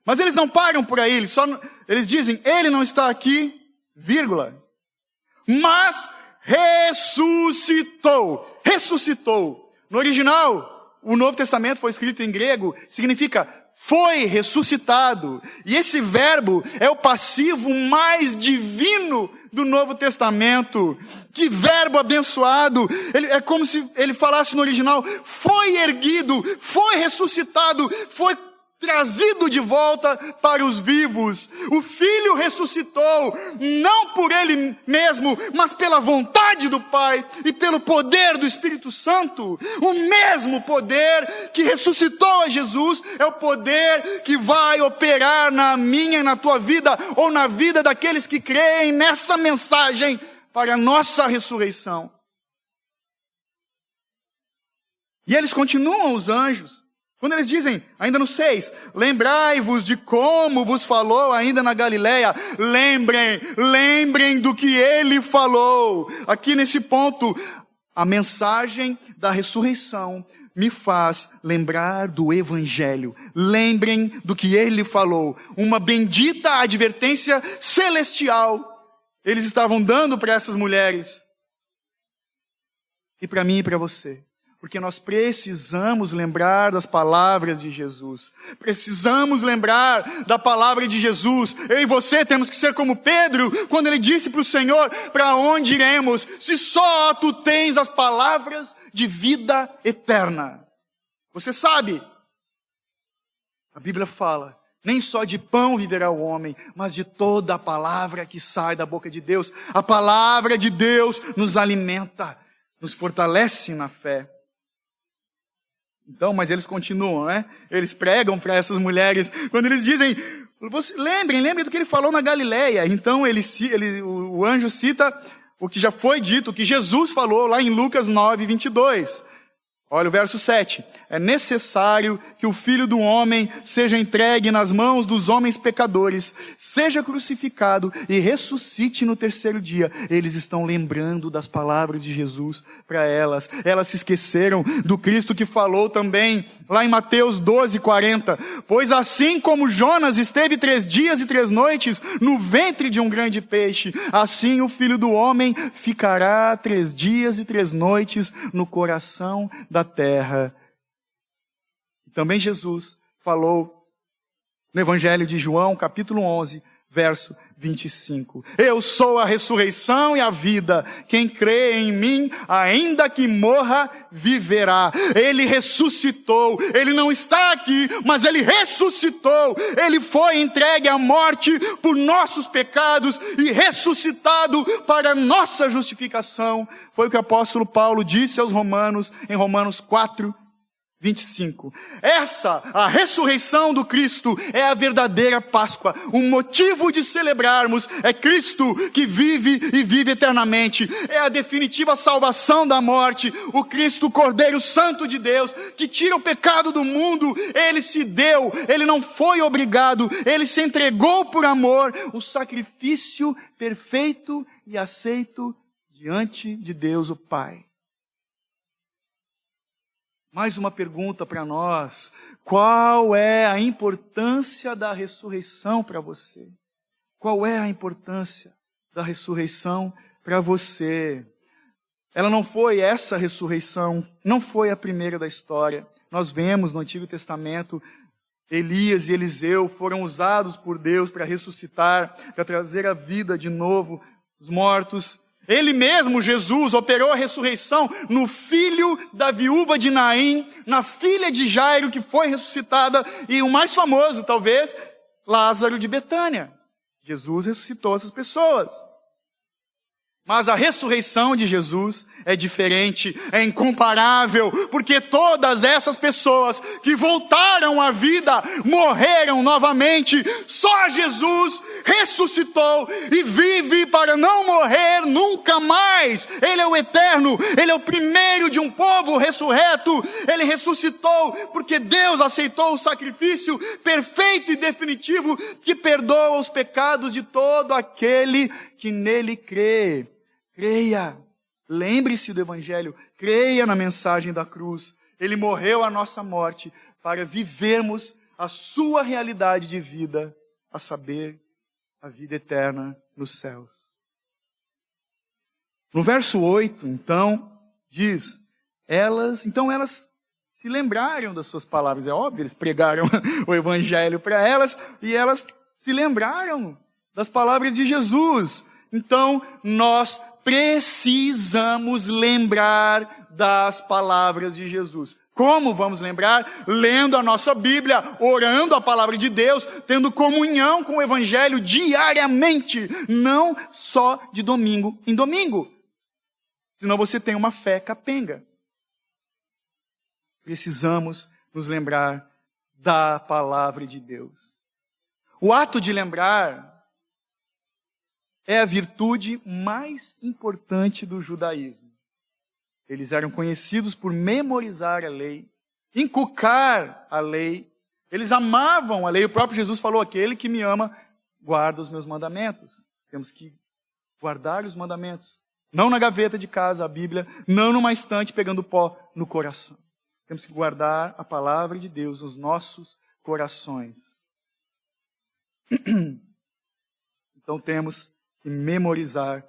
Mas eles não param por aí, eles dizem, ele não está aqui, vírgula, mas ressuscitou. Ressuscitou. No original, o Novo Testamento foi escrito em grego, significa foi ressuscitado. E esse verbo é o passivo mais divino do Novo Testamento. Que verbo abençoado. É como se ele falasse no original, foi erguido, foi ressuscitado, foi trazido de volta para os vivos. O Filho ressuscitou, não por Ele mesmo, mas pela vontade do Pai e pelo poder do Espírito Santo. O mesmo poder que ressuscitou a Jesus é o poder que vai operar na minha e na tua vida, ou na vida daqueles que creem nessa mensagem para a nossa ressurreição. E eles continuam, os anjos, quando eles dizem, ainda no 6, lembrai-vos de como vos falou ainda na Galileia. Lembrem do que ele falou. Aqui nesse ponto, a mensagem da ressurreição me faz lembrar do Evangelho. Lembrem do que ele falou. Uma bendita advertência celestial. Eles estavam dando para essas mulheres. E para mim e para você. Porque nós precisamos lembrar das palavras de Jesus. Precisamos lembrar da palavra de Jesus. Eu e você temos que ser como Pedro, quando ele disse para o Senhor, para onde iremos, se só tu tens as palavras de vida eterna. Você sabe, a Bíblia fala, nem só de pão viverá o homem, mas de toda a palavra que sai da boca de Deus. A palavra de Deus nos alimenta, nos fortalece na fé. Então, mas eles continuam, né? Eles pregam para essas mulheres, quando eles dizem, lembrem do que ele falou na Galileia. Então, o anjo cita o que já foi dito, o que Jesus falou lá em Lucas 9, 22. Olha o verso 7. É necessário que o Filho do Homem seja entregue nas mãos dos homens pecadores, seja crucificado e ressuscite no terceiro dia. Eles estão lembrando das palavras de Jesus para elas. Elas se esqueceram do Cristo que falou também lá em Mateus 12, 40. Pois assim como Jonas esteve 3 dias e 3 noites no ventre de um grande peixe, assim o Filho do Homem ficará 3 dias e 3 noites no coração da terra. Também Jesus falou no Evangelho de João, capítulo 11, verso 25. Eu sou a ressurreição e a vida. Quem crê em mim, ainda que morra, viverá. Ele ressuscitou. Ele não está aqui, mas ele ressuscitou. Ele foi entregue à morte por nossos pecados e ressuscitado para nossa justificação. Foi o que o apóstolo Paulo disse aos Romanos, em Romanos 4, 25. A ressurreição do Cristo é a verdadeira Páscoa. O motivo de celebrarmos é Cristo que vive e vive eternamente. É a definitiva salvação da morte. O Cristo, o Cordeiro Santo de Deus, que tira o pecado do mundo. Ele se deu, ele não foi obrigado, ele se entregou por amor. O sacrifício perfeito e aceito diante de Deus o Pai. Mais uma pergunta para nós. Qual é a importância da ressurreição para você? Qual é a importância da ressurreição para você? Ela não foi essa ressurreição, não foi a primeira da história. Nós vemos no Antigo Testamento, Elias e Eliseu foram usados por Deus para ressuscitar, para trazer a vida de novo os mortos. Ele mesmo, Jesus, operou a ressurreição no filho da viúva de Naim, na filha de Jairo, que foi ressuscitada, e o mais famoso, talvez, Lázaro de Betânia. Jesus ressuscitou essas pessoas. Mas a ressurreição de Jesus é diferente, é incomparável, porque todas essas pessoas que voltaram à vida, morreram novamente. Só Jesus ressuscitou e vive para não morrer nunca mais. Ele é o eterno, Ele é o primeiro de um povo ressurreto. Ele ressuscitou porque Deus aceitou o sacrifício perfeito e definitivo que perdoa os pecados de todo aquele que nele crê. Creia, lembre-se do Evangelho, creia na mensagem da cruz. Ele morreu a nossa morte para vivermos a sua realidade de vida, a saber, a vida eterna nos céus. No verso 8, então, diz, elas se lembraram das suas palavras. É óbvio, eles pregaram o Evangelho para elas e elas se lembraram das palavras de Jesus. Então, nós precisamos lembrar das palavras de Jesus. Como vamos lembrar? Lendo a nossa Bíblia, orando a palavra de Deus, tendo comunhão com o Evangelho diariamente, não só de domingo em domingo. Senão você tem uma fé capenga. Precisamos nos lembrar da palavra de Deus. O ato de lembrar é a virtude mais importante do judaísmo. Eles eram conhecidos por memorizar a lei, inculcar a lei. Eles amavam a lei. O próprio Jesus falou, aquele que me ama, guarda os meus mandamentos. Temos que guardar os mandamentos. Não na gaveta de casa, a Bíblia, não numa estante pegando pó no coração. Temos que guardar a palavra de Deus nos nossos corações. Então temos e memorizar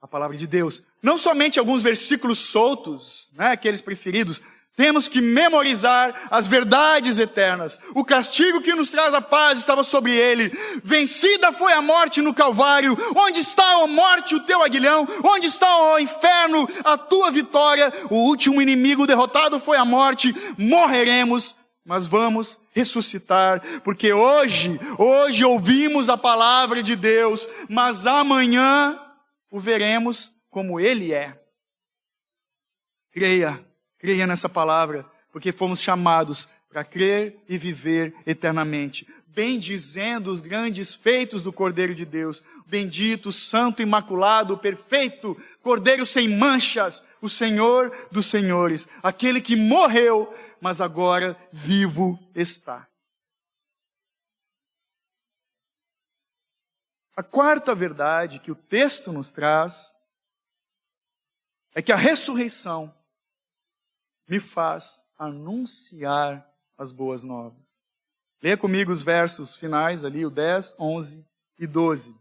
a palavra de Deus. Não somente alguns versículos soltos, aqueles preferidos. Temos que memorizar as verdades eternas. O castigo que nos traz a paz estava sobre ele. Vencida foi a morte no Calvário. Onde está, ó morte, o teu aguilhão? Onde está, ó inferno, a tua vitória? O último inimigo derrotado foi a morte. Morreremos, mas vamos ressuscitar, porque hoje ouvimos a palavra de Deus, mas amanhã o veremos como Ele é. Creia nessa palavra, porque fomos chamados para crer e viver eternamente. Bendizendo os grandes feitos do Cordeiro de Deus, bendito, santo, imaculado, perfeito, Cordeiro sem manchas, o Senhor dos senhores, aquele que morreu, mas agora vivo está. A quarta verdade que o texto nos traz é que a ressurreição me faz anunciar as boas novas. Leia comigo os versos finais ali, o 10, 11 e 12,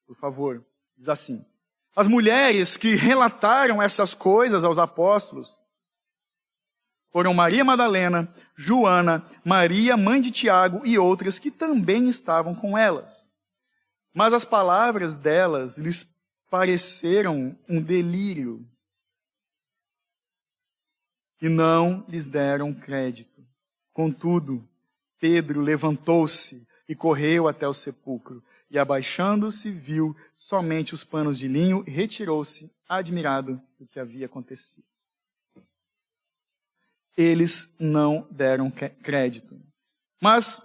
por favor. Diz assim: as mulheres que relataram essas coisas aos apóstolos foram Maria Madalena, Joana, Maria, mãe de Tiago e outras que também estavam com elas. Mas as palavras delas lhes pareceram um delírio e não lhes deram crédito. Contudo, Pedro levantou-se e correu até o sepulcro e, abaixando-se, viu somente os panos de linho e retirou-se, admirado do que havia acontecido. Eles não deram crédito. Mas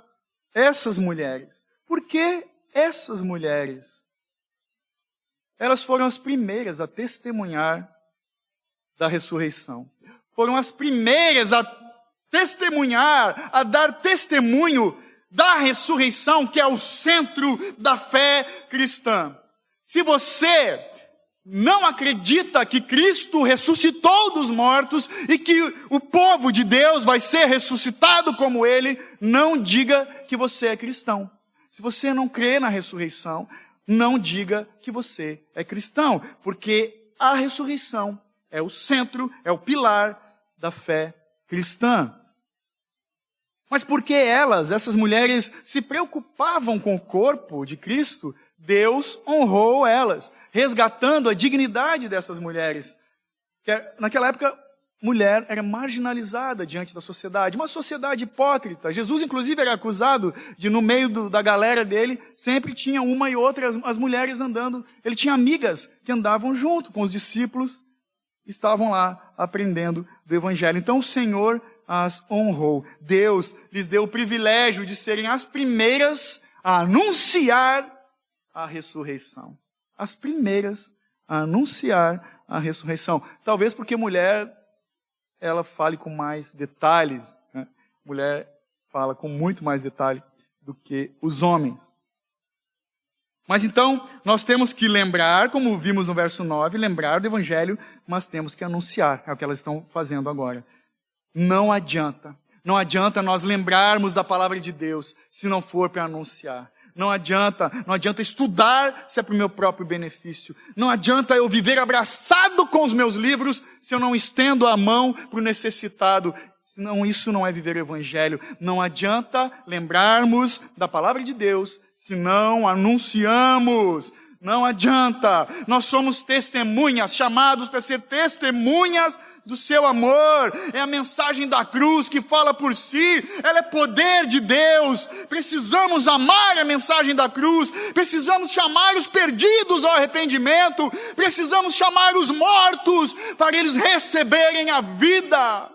essas mulheres, por que essas mulheres? Elas foram as primeiras a testemunhar da ressurreição. Foram as primeiras a testemunhar, a dar testemunho da ressurreição, que é o centro da fé cristã. Se você não acredita que Cristo ressuscitou dos mortos e que o povo de Deus vai ser ressuscitado como Ele, não diga que você é cristão. Se você não crê na ressurreição, não diga que você é cristão, porque a ressurreição é o centro, é o pilar da fé cristã. Mas porque essas mulheres, se preocupavam com o corpo de Cristo, Deus honrou elas, resgatando a dignidade dessas mulheres. Naquela época, mulher era marginalizada diante da sociedade, uma sociedade hipócrita. Jesus, inclusive, era acusado de, no meio da galera dele, sempre tinha uma e outra, as mulheres andando. Ele tinha amigas que andavam junto com os discípulos, estavam lá aprendendo do Evangelho. Então o Senhor as honrou. Deus lhes deu o privilégio de serem as primeiras a anunciar a ressurreição. As primeiras a anunciar a ressurreição. Talvez porque mulher, ela fale com mais detalhes, né? Mulher fala com muito mais detalhe do que os homens. Mas então, nós temos que lembrar, como vimos no verso 9, lembrar do Evangelho, mas temos que anunciar. É o que elas estão fazendo agora. Não adianta nós lembrarmos da palavra de Deus se não for para anunciar. Não adianta estudar se é para o meu próprio benefício. Não adianta eu viver abraçado com os meus livros se eu não estendo a mão para o necessitado. Senão isso não é viver o Evangelho. Não adianta lembrarmos da palavra de Deus se não anunciamos. Não adianta. Nós somos testemunhas, chamados para ser testemunhas do seu amor. É a mensagem da cruz que fala por si. Ela é poder de Deus. Precisamos amar a mensagem da cruz. Precisamos chamar os perdidos ao arrependimento. Precisamos chamar os mortos para eles receberem a vida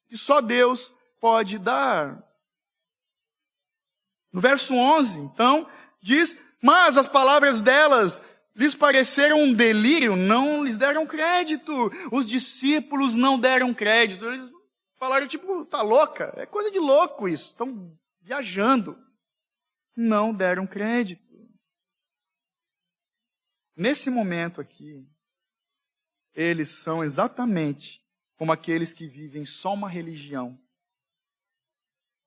que só Deus pode dar. No verso 11, então, diz: mas as palavras delas lhes pareceram um delírio, não lhes deram crédito. Os discípulos não deram crédito. Eles falaram, tipo, tá louca? É coisa de louco isso. Estão viajando. Não deram crédito. Nesse momento aqui, eles são exatamente como aqueles que vivem só uma religião.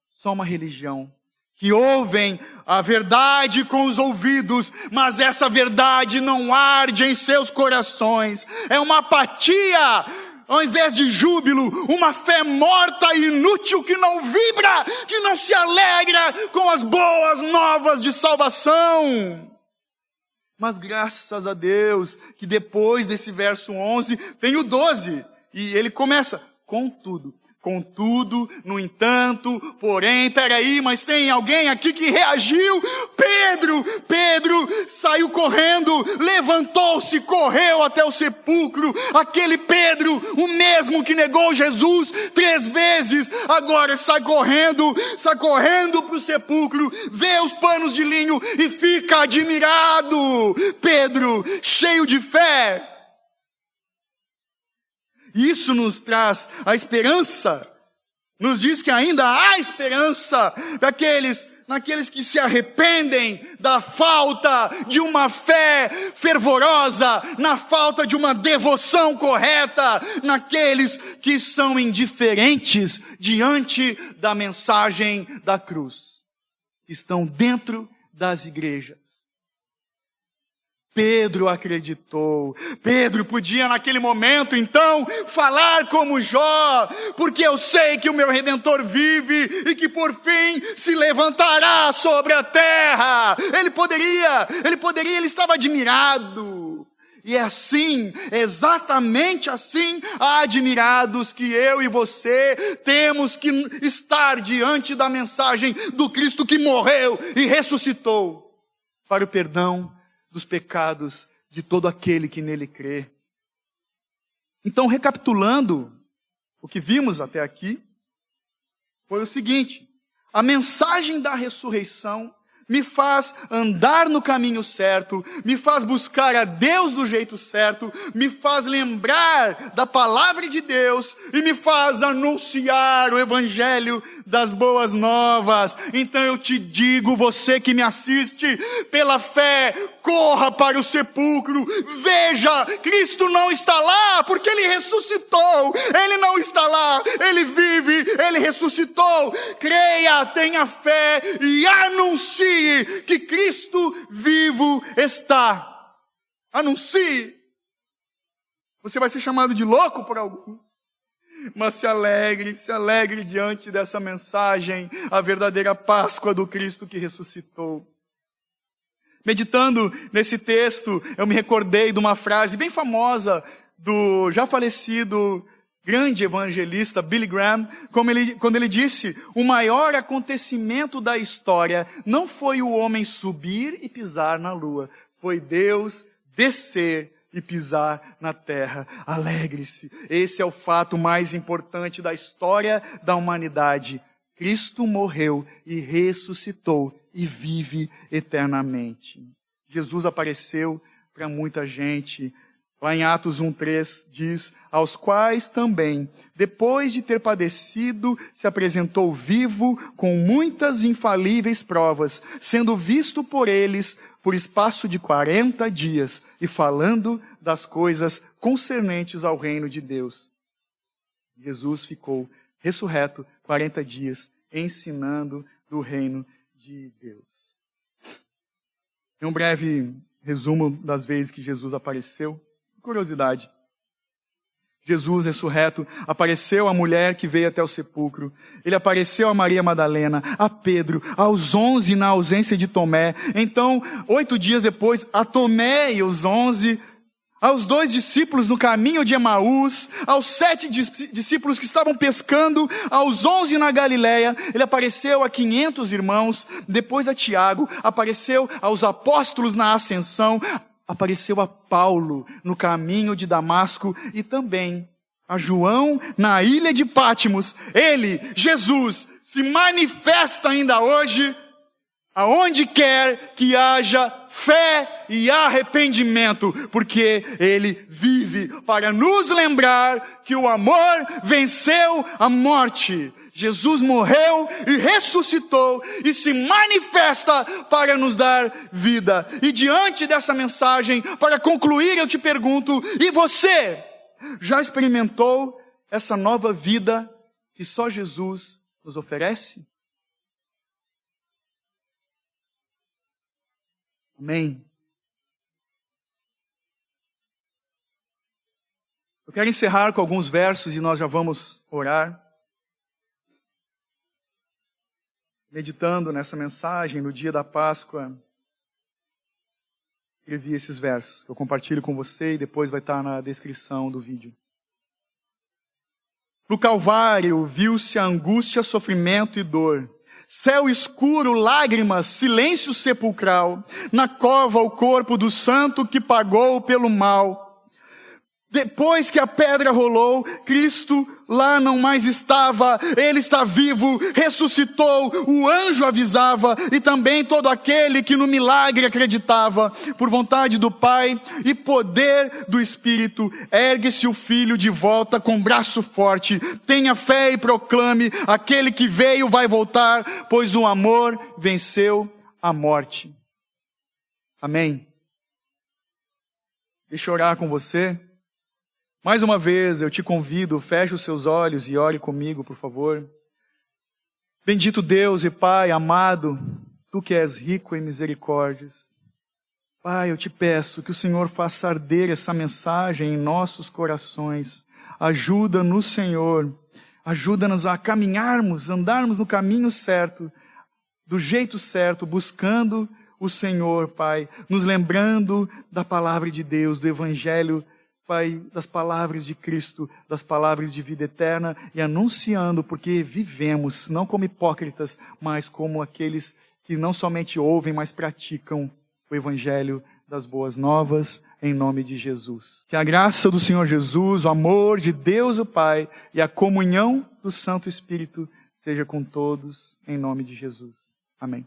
Só uma religião. Que ouvem a verdade com os ouvidos, mas essa verdade não arde em seus corações. É uma apatia, ao invés de júbilo, uma fé morta e inútil que não vibra, que não se alegra com as boas novas de salvação. Mas graças a Deus, que depois desse verso 11, tem o 12, e ele começa, contudo, no entanto, porém, peraí, mas tem alguém aqui que reagiu? Pedro saiu correndo, levantou-se, correu até o sepulcro. Aquele Pedro, o mesmo que negou Jesus 3 vezes, agora sai correndo para o sepulcro, vê os panos de linho e fica admirado. Pedro, cheio de fé. Isso nos traz a esperança, nos diz que ainda há esperança para naqueles que se arrependem da falta de uma fé fervorosa, na falta de uma devoção correta, naqueles que são indiferentes diante da mensagem da cruz, que estão dentro das igrejas. Pedro acreditou. Pedro podia naquele momento então falar como Jó, porque eu sei que o meu Redentor vive e que por fim se levantará sobre a terra. Ele estava admirado. E é assim, exatamente assim, admirados que eu e você temos que estar diante da mensagem do Cristo que morreu e ressuscitou para o perdão dos pecados de todo aquele que nele crê. Então, recapitulando o que vimos até aqui, foi o seguinte: a mensagem da ressurreição me faz andar no caminho certo, me faz buscar a Deus do jeito certo, me faz lembrar da palavra de Deus e me faz anunciar o evangelho das boas novas. Então eu te digo, você que me assiste, pela fé, corra para o sepulcro, veja, Cristo não está lá, porque Ele ressuscitou, Ele não está lá, Ele vive, Ele ressuscitou. Creia, tenha fé e anuncie que Cristo vivo está. Anuncie. Você vai ser chamado de louco por alguns, mas se alegre diante dessa mensagem, a verdadeira Páscoa do Cristo que ressuscitou. Meditando nesse texto, eu me recordei de uma frase bem famosa do já falecido grande evangelista Billy Graham, quando ele disse: o maior acontecimento da história não foi o homem subir e pisar na lua, foi Deus descer e pisar na terra. Alegre-se, esse é o fato mais importante da história da humanidade. Cristo morreu e ressuscitou e vive eternamente. Jesus apareceu para muita gente. Lá em Atos 1:3 diz: aos quais também, depois de ter padecido, se apresentou vivo com muitas infalíveis provas, sendo visto por eles por espaço de 40 dias e falando das coisas concernentes ao reino de Deus. Jesus ficou ressurreto 40 dias, ensinando do reino de Deus. Em um breve resumo das vezes que Jesus apareceu, curiosidade. Jesus ressurreto apareceu à mulher que veio até o sepulcro. Ele apareceu a Maria Madalena, a Pedro, aos 11 na ausência de Tomé. Então, 8 dias depois, a Tomé e os 11, aos 2 discípulos no caminho de Emaús, aos 7 discípulos que estavam pescando, aos 11 na Galileia. Ele apareceu a 500 irmãos, depois a Tiago, apareceu aos apóstolos na ascensão, apareceu a Paulo no caminho de Damasco e também a João na ilha de Pátimos. Ele, Jesus, se manifesta ainda hoje, aonde quer que haja fé e arrependimento, porque Ele vive para nos lembrar que o amor venceu a morte. Jesus morreu e ressuscitou e se manifesta para nos dar vida. E diante dessa mensagem, para concluir, eu te pergunto, e você já experimentou essa nova vida que só Jesus nos oferece? Amém. Eu quero encerrar com alguns versos e nós já vamos orar. Meditando nessa mensagem no dia da Páscoa, escrevi esses versos que eu compartilho com você e depois vai estar na descrição do vídeo. No Calvário viu-se a angústia, sofrimento e dor. Céu escuro, lágrimas, silêncio sepulcral. Na cova o corpo do santo que pagou pelo mal. Depois que a pedra rolou, Cristo lá não mais estava, Ele está vivo, ressuscitou, o anjo avisava, e também todo aquele que no milagre acreditava. Por vontade do Pai e poder do Espírito, ergue-se o Filho de volta com braço forte. Tenha fé e proclame, aquele que veio vai voltar, pois o amor venceu a morte. Amém? Deixa eu orar com você. Mais uma vez, eu te convido, feche os seus olhos e ore comigo, por favor. Bendito Deus e Pai amado, Tu que és rico em misericórdias. Pai, eu te peço que o Senhor faça arder essa mensagem em nossos corações. Ajuda-nos, Senhor. Ajuda-nos a caminharmos, andarmos no caminho certo, do jeito certo, buscando o Senhor, Pai. Nos lembrando da palavra de Deus, do Evangelho, Pai, das palavras de Cristo, das palavras de vida eterna e anunciando, porque vivemos, não como hipócritas, mas como aqueles que não somente ouvem, mas praticam o Evangelho das boas novas, em nome de Jesus. Que a graça do Senhor Jesus, o amor de Deus o Pai e a comunhão do Santo Espírito seja com todos, em nome de Jesus. Amém.